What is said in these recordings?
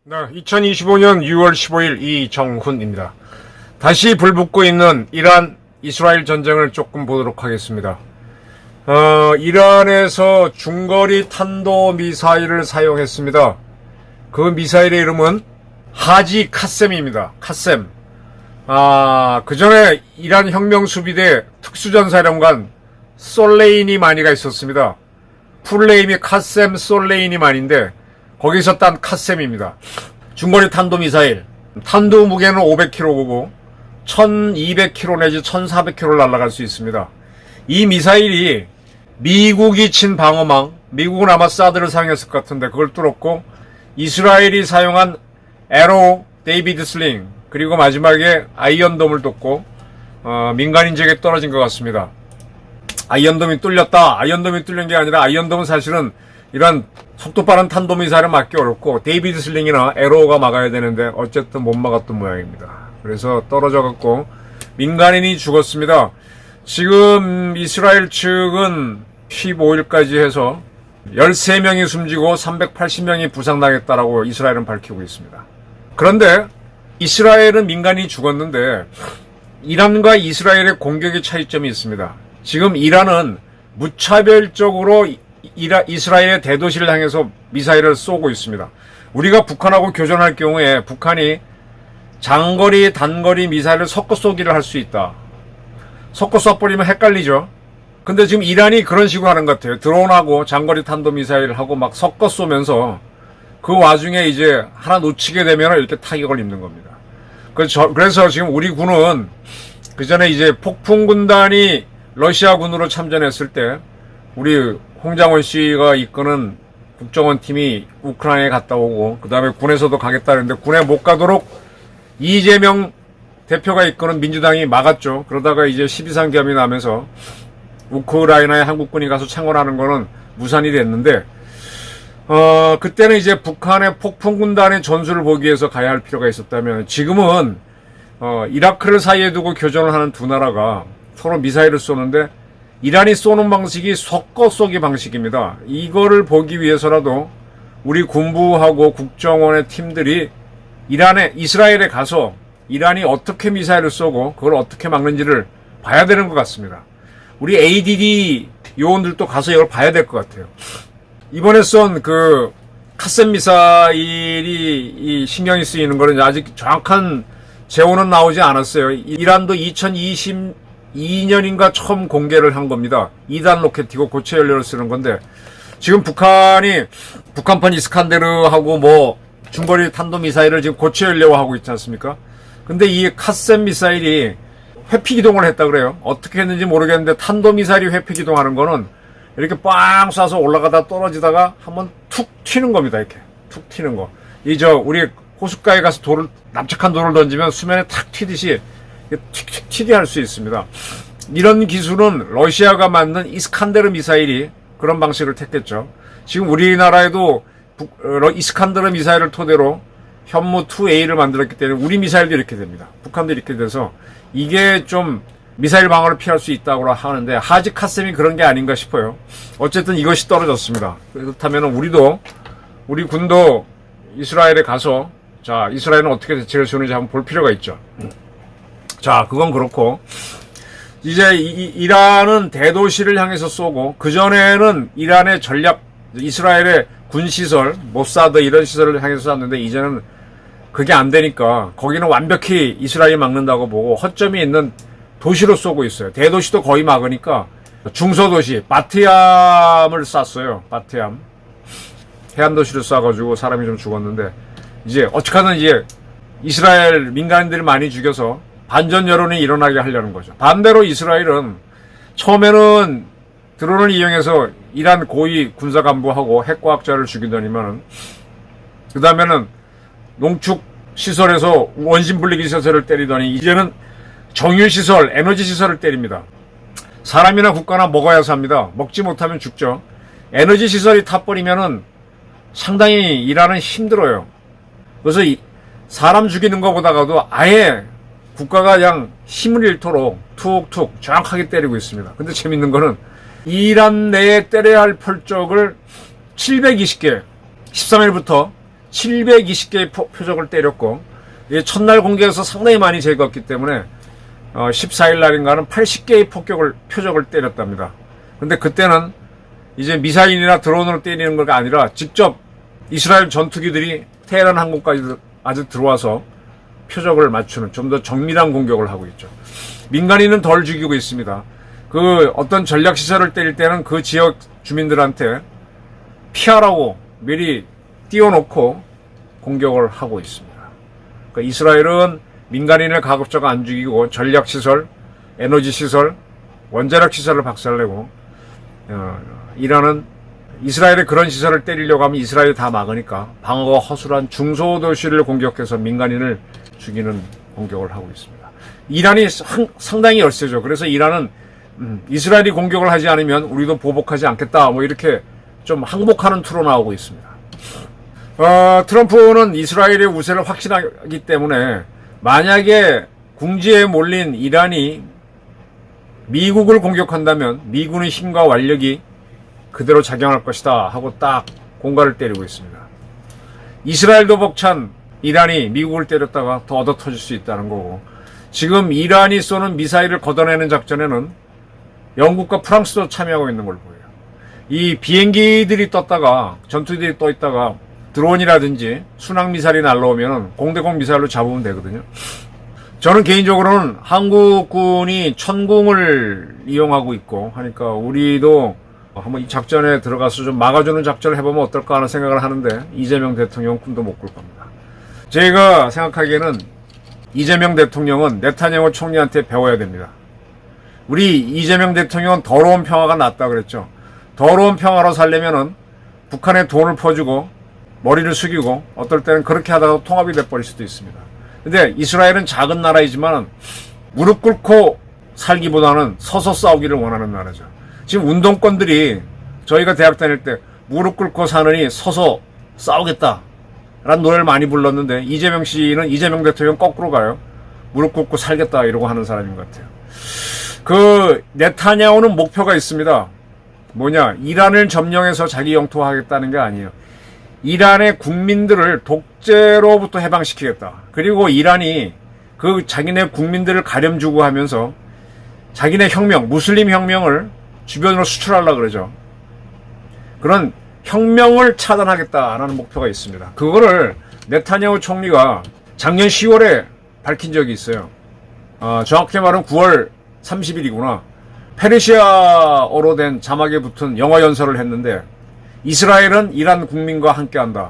네, 2025년 6월 15일 이정훈입니다. 다시 불붙고 있는 이란 이스라엘 전쟁을 조금 보도록 하겠습니다. 이란에서 중거리 탄도미사일을 사용했습니다. 그 미사일의 이름은 하지 카셈입니다. 카셈. 그 전에 이란 혁명수비대 특수전사령관 솔레이니마니가 있었습니다. 풀네임이 카셈 솔레이니마니인데 거기서 딴 카셈입니다. 중거리 탄도미사일. 탄도 무게는 500kg고 1200km 내지 1400km를 날아갈 수 있습니다. 이 미사일이 미국이 친 방어망, 미국은 아마 사드를 사용했을 것 같은데 그걸 뚫었고, 이스라엘이 사용한 에로, 데이비드 슬링, 그리고 마지막에 아이언돔을 뚫고 민간인 지역에 떨어진 것 같습니다. 아이언돔이 뚫렸다. 아이언돔이 뚫린 게 아니라 아이언돔은 사실은 이런 속도 빠른 탄도미사일을 막기 어렵고 데이비드 슬링이나 에로가 막아야 되는데 어쨌든 못 막았던 모양입니다. 그래서 떨어져 갖고 민간인이 죽었습니다. 지금 이스라엘 측은 15일까지 해서 13명이 숨지고 380명이 부상당했다라고 이스라엘은 밝히고 있습니다. 그런데 이스라엘은 민간인이 죽었는데 이란과 이스라엘의 공격의 차이점이 있습니다. 지금 이란은 무차별적으로 이스라엘의 대도시를 향해서 미사일을 쏘고 있습니다. 우리가 북한하고 교전할 경우에 북한이 장거리, 단거리 미사일을 섞어 쏘기를 할 수 있다. 섞어 쏴버리면 헷갈리죠. 근데 지금 이란이 그런 식으로 하는 것 같아요. 드론하고 장거리 탄도미사일하고 막 섞어 쏘면서 그 와중에 이제 하나 놓치게 되면 이렇게 타격을 입는 겁니다. 그래서 지금 우리 군은 그 전에 이제 폭풍군단이 러시아군으로 참전했을 때 우리 홍장원 씨가 이끄는 국정원 팀이 우크라이나에 갔다 오고 그 다음에 군에서도 가겠다는데 군에 못 가도록 이재명 대표가 이끄는 민주당이 막았죠. 그러다가 이제 12.3 기합이 나면서 우크라이나에 한국군이 가서 창원하는 거는 무산이 됐는데 그때는 이제 북한의 폭풍군단의 전술을 보기 위해서 가야 할 필요가 있었다면 지금은 이라크를 사이에 두고 교전을 하는 두 나라가 서로 미사일을 쏘는데 이란이 쏘는 방식이 섞어 쏘기 방식입니다. 이거를 보기 위해서라도 우리 군부하고 국정원의 팀들이 이스라엘에 가서 이란이 어떻게 미사일을 쏘고 그걸 어떻게 막는지를 봐야 되는 것 같습니다. 우리 ADD 요원들도 가서 이걸 봐야 될 것 같아요. 이번에 쏜 그 카셈 미사일이 신경이 쓰이는 거는 아직 정확한 재원은 나오지 않았어요. 이란도 2022년인가 처음 공개를 한 겁니다. 2단 로켓이고 고체 연료를 쓰는 건데 지금 북한판 이스칸데르하고 뭐 중거리 탄도미사일을 지금 고체 연료화하고 있지 않습니까? 근데 이 카셈 미사일이 회피 기동을 했다 그래요. 어떻게 했는지 모르겠는데 탄도미사일이 회피 기동하는 거는 이렇게 빵 쏴서 올라가다 떨어지다가 한번 툭 튀는 겁니다. 이렇게 툭 튀는 거. 우리 호숫가에 가서 납작한 돌을 던지면 수면에 탁 튀듯이 튀 튀게 할 수 있습니다. 이런 기술은 러시아가 만든 이스칸데르 미사일이 그런 방식을 택했죠. 지금 우리나라에도 이스칸데르 미사일을 토대로 현무 2A를 만들었기 때문에 우리 미사일도 이렇게 됩니다. 북한도 이렇게 돼서 이게 좀 미사일 방어를 피할 수 있다고 하는데 하지 카셈이 그런 게 아닌가 싶어요. 어쨌든 이것이 떨어졌습니다. 그렇다면 우리 군도 이스라엘에 가서 자 이스라엘은 어떻게 대책을 세우는지 한번 볼 필요가 있죠. 자 그건 그렇고 이제 이란은 대도시를 향해서 쏘고 그전에는 이란의 이스라엘의 군시설, 모사드 이런 시설을 향해서 쐈는데 이제는 그게 안 되니까 거기는 완벽히 이스라엘이 막는다고 보고 허점이 있는 도시로 쏘고 있어요. 대도시도 거의 막으니까 중소도시 바트얌을 쐈어요. 바트얌 해안도시를 쏴가지고 사람이 좀 죽었는데 이제 어떻게든 이제 이스라엘 민간인들이 많이 죽여서 반전 여론이 일어나게 하려는 거죠. 반대로 이스라엘은 처음에는 드론을 이용해서 이란 고위 군사간부하고 핵과학자를 죽이더니만은 그 다음에는 농축 시설에서 원심 분리기 시설을 때리더니 이제는 정유시설, 에너지시설을 때립니다. 사람이나 국가나 먹어야 삽니다. 먹지 못하면 죽죠. 에너지시설이 타버리면은 상당히 일하는 힘들어요. 그래서 사람 죽이는 것보다도 아예 국가가 그냥 힘을 잃도록 툭툭 정확하게 때리고 있습니다. 근데 재밌는 거는 이란 내에 때려야 할 표적을 720개, 13일부터 720개의 표적을 때렸고, 첫날 공개에서 상당히 많이 제거했기 때문에 14일 날인가는 80개의 표적을 때렸답니다. 근데 그때는 이제 미사일이나 드론으로 때리는 거가 아니라 직접 이스라엘 전투기들이 테헤란 항공까지 아주 들어와서 표적을 맞추는 좀 더 정밀한 공격을 하고 있죠. 민간인은 덜 죽이고 있습니다. 그 어떤 전략시설을 때릴 때는 그 지역 주민들한테 피하라고 미리 띄워놓고 공격을 하고 있습니다. 그러니까 이스라엘은 민간인을 가급적 안 죽이고 전략시설, 에너지시설, 원자력시설을 박살내고, 이란은 이스라엘의 그런 시설을 때리려고 하면 이스라엘이 다 막으니까 방어가 허술한 중소도시를 공격해서 민간인을 죽이는 공격을 하고 있습니다. 이란이 상당히 열세죠. 그래서 이란은 이스라엘이 공격을 하지 않으면 우리도 보복하지 않겠다, 뭐 이렇게 좀 항복하는 투로 나오고 있습니다. 트럼프는 이스라엘의 우세를 확신하기 때문에 만약에 궁지에 몰린 이란이 미국을 공격한다면 미군의 힘과 완력이 그대로 작용할 것이다 하고 딱 공갈을 때리고 있습니다. 이스라엘도 벅찬 이란이 미국을 때렸다가 더 얻어 터질 수 있다는 거고, 지금 이란이 쏘는 미사일을 걷어내는 작전에는 영국과 프랑스도 참여하고 있는 걸 보여요. 이 비행기들이 떴다가, 전투기들이 떠 있다가 드론이라든지 순항미사일이 날라오면 공대공 미사일로 잡으면 되거든요. 저는 개인적으로는 한국군이 천궁을 이용하고 있고 하니까 우리도 한번 이 작전에 들어가서 좀 막아주는 작전을 해보면 어떨까 하는 생각을 하는데, 이재명 대통령 꿈도 못 꿀 겁니다. 제가 생각하기에는 이재명 대통령은 네타냐후 총리한테 배워야 됩니다. 우리 이재명 대통령은 더러운 평화가 낫다 그랬죠. 더러운 평화로 살려면은 북한에 돈을 퍼주고 머리를 숙이고 어떨 때는 그렇게 하다가 통합이 돼버릴 수도 있습니다. 근데 이스라엘은 작은 나라이지만 무릎 꿇고 살기보다는 서서 싸우기를 원하는 나라죠. 지금 운동권들이 저희가 대학 다닐 때 무릎 꿇고 사느니 서서 싸우겠다 라는 노래를 많이 불렀는데, 이재명 씨는 이재명 대통령 거꾸로 가요. 무릎 꿇고 살겠다 이러고 하는 사람인 것 같아요. 그 네타냐후는 목표가 있습니다. 뭐냐, 이란을 점령해서 자기 영토화하겠다는 게 아니에요. 이란의 국민들을 독재로부터 해방시키겠다. 그리고 이란이 그 자기네 국민들을 가렴주고 하면서 자기네 혁명, 무슬림 혁명을 주변으로 수출하려고 그러죠. 그런 혁명을 차단하겠다라는 목표가 있습니다. 그거를 네타냐후 총리가 작년 10월에 밝힌 적이 있어요. 정확히 말하면 9월 30일이구나. 페르시아어로 된 자막에 붙은 영어 연설을 했는데, 이스라엘은 이란 국민과 함께한다.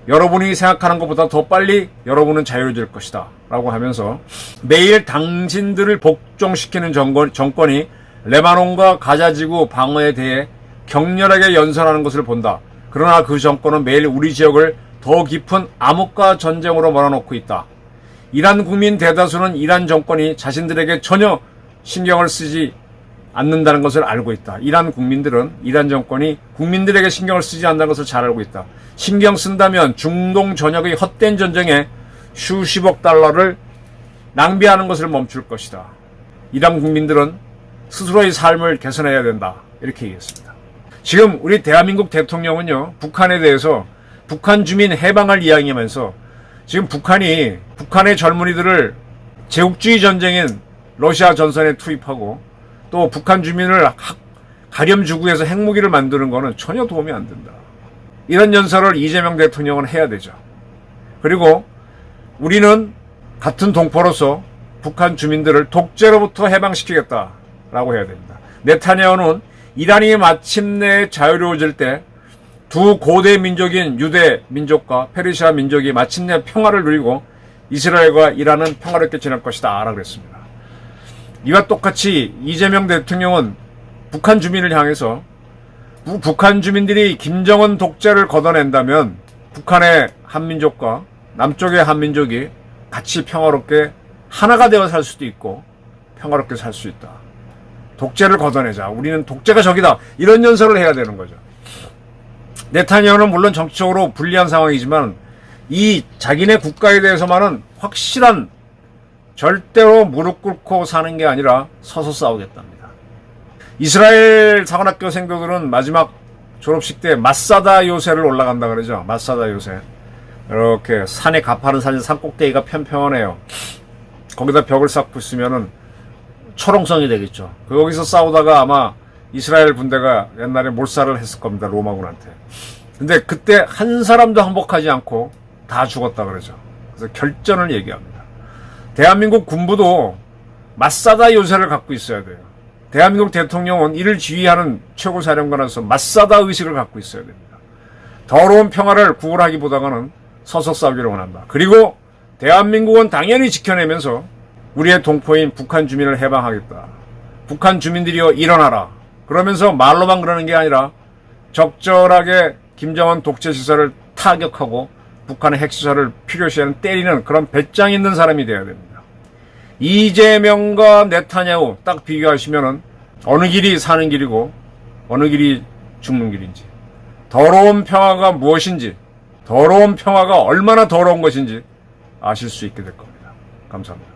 여러분이 생각하는 것보다 더 빨리 여러분은 자유로워질 것이다 라고 하면서 매일 당신들을 복종시키는 정권이 레바논과 가자지구 방어에 대해 격렬하게 연설하는 것을 본다. 그러나 그 정권은 매일 우리 지역을 더 깊은 암흑과 전쟁으로 몰아넣고 있다. 이란 국민 대다수는 이란 정권이 자신들에게 전혀 신경을 쓰지 않는다는 것을 알고 있다. 이란 국민들은 이란 정권이 국민들에게 신경을 쓰지 않는다는 것을 잘 알고 있다. 신경 쓴다면 중동 전역의 헛된 전쟁에 수십억 달러를 낭비하는 것을 멈출 것이다. 이란 국민들은 스스로의 삶을 개선해야 된다. 이렇게 얘기했습니다. 지금 우리 대한민국 대통령은요, 북한에 대해서 북한 주민 해방을 이야기하면서 지금 북한이 북한의 젊은이들을 제국주의 전쟁인 러시아 전선에 투입하고 또 북한 주민을 가렴주구해서 핵무기를 만드는 거는 전혀 도움이 안 된다. 이런 연설을 이재명 대통령은 해야 되죠. 그리고 우리는 같은 동포로서 북한 주민들을 독재로부터 해방시키겠다라고 해야 됩니다. 네타냐후는 이란이 마침내 자유로워질 때 두 고대 민족인 유대 민족과 페르시아 민족이 마침내 평화를 누리고 이스라엘과 이란은 평화롭게 지낼 것이다 라고 그랬습니다. 이와 똑같이 이재명 대통령은 북한 주민을 향해서 북한 주민들이 김정은 독재를 걷어낸다면 북한의 한민족과 남쪽의 한민족이 같이 평화롭게 하나가 되어 살 수도 있고 평화롭게 살 수 있다. 독재를 걷어내자. 우리는 독재가 적이다. 이런 연설을 해야 되는 거죠. 네타냐후는 물론 정치적으로 불리한 상황이지만 이 자기네 국가에 대해서만은 확실한 절대로 무릎 꿇고 사는 게 아니라 서서 싸우겠답니다. 이스라엘 사관학교 생도들은 마지막 졸업식 때 마사다 요새를 올라간다 그러죠. 마사다 요새. 이렇게 산에 가파른 산이 산꼭대기가 편편해요. 거기다 벽을 쌓고 있으면은 초롱성이 되겠죠. 거기서 싸우다가 아마 이스라엘 군대가 옛날에 몰살을 했을 겁니다. 로마군한테. 근데 그때 한 사람도 항복하지 않고 다 죽었다 그러죠. 그래서 결전을 얘기합니다. 대한민국 군부도 마사다 요새를 갖고 있어야 돼요. 대한민국 대통령은 이를 지휘하는 최고사령관으로서 마사다 의식을 갖고 있어야 됩니다. 더러운 평화를 구걸하기보다는 서서 싸우기를 원한다. 그리고 대한민국은 당연히 지켜내면서 우리의 동포인 북한 주민을 해방하겠다. 북한 주민들이여 일어나라. 그러면서 말로만 그러는 게 아니라 적절하게 김정은 독재시설을 타격하고 북한의 핵시설을 필요시에는 때리는 그런 배짱 있는 사람이 되어야 됩니다. 이재명과 네타냐후 딱 비교하시면은 어느 길이 사는 길이고 어느 길이 죽는 길인지, 더러운 평화가 무엇인지, 더러운 평화가 얼마나 더러운 것인지 아실 수 있게 될 겁니다. 감사합니다.